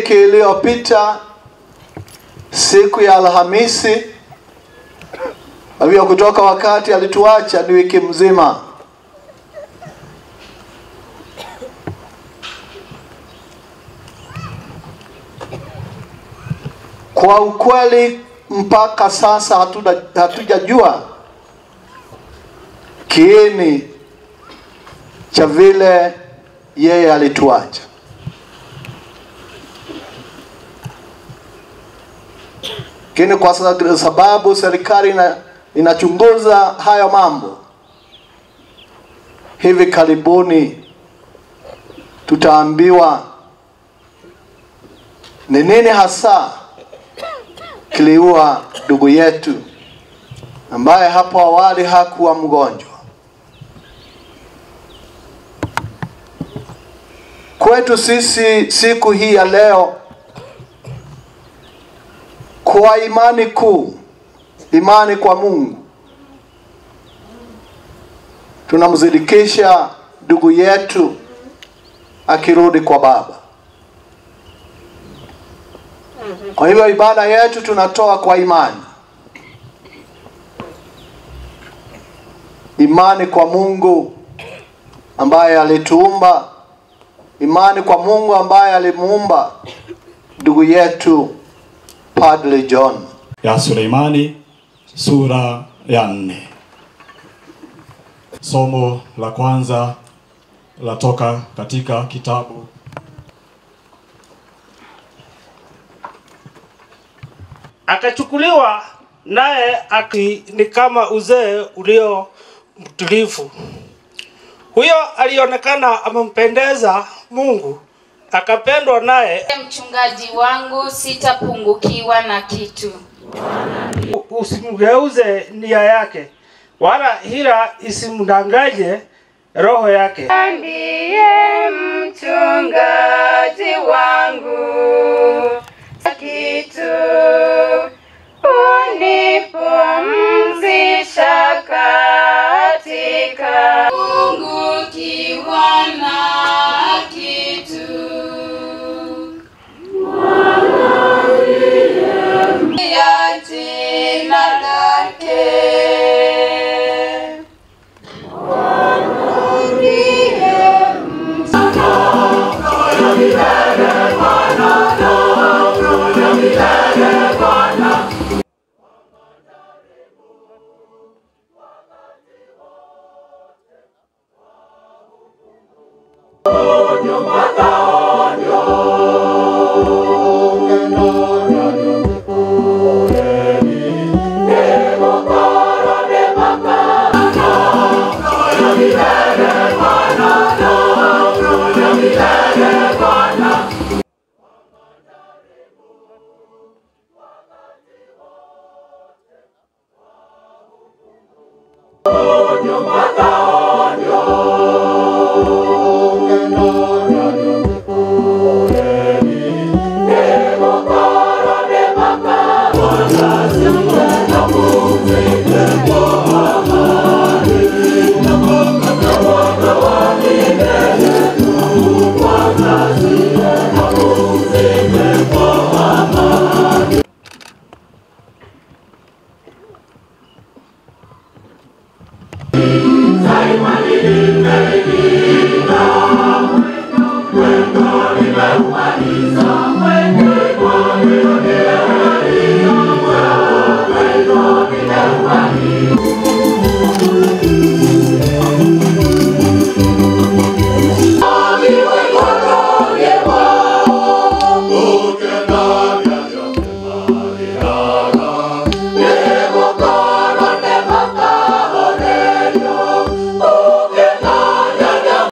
wiki iliyopita siku ya Alhamisi, hivyo kutoka wakati alituacha ni wiki mzima. Kwa ukweli mpaka sasa hatujajua kiini cha vile yeye alituacha. Lakini kwa sababu serikali inachunguza hayo mambo, hivi karibuni tutaambiwa ni nini hasa kiliua ndugu yetu ambaye hapo awali hakuwa mgonjwa. Kwetu sisi siku hii ya leo, kwa imani kuu, imani kwa Mungu, tunamzidikisha ndugu yetu akirudi kwa Baba. Kwa hivyo ibada yetu tunatoa kwa imani. Imani kwa Mungu ambaye alituumba, imani kwa Mungu ambaye alimuumba ndugu yetu Padre John. Ya Suleimani sura ya 4. Somo la kwanza latoka katika kitabu Akachukuliwa naye ni kama uzee ulio mtulivu. Huyo alionekana amempendeza Mungu, akapendwa naye. Mchungaji wangu, sitapungukiwa na kitu. Usimgeuze nia yake, wala hila isimdanganye roho yake. Ndiye mchungaji wangu.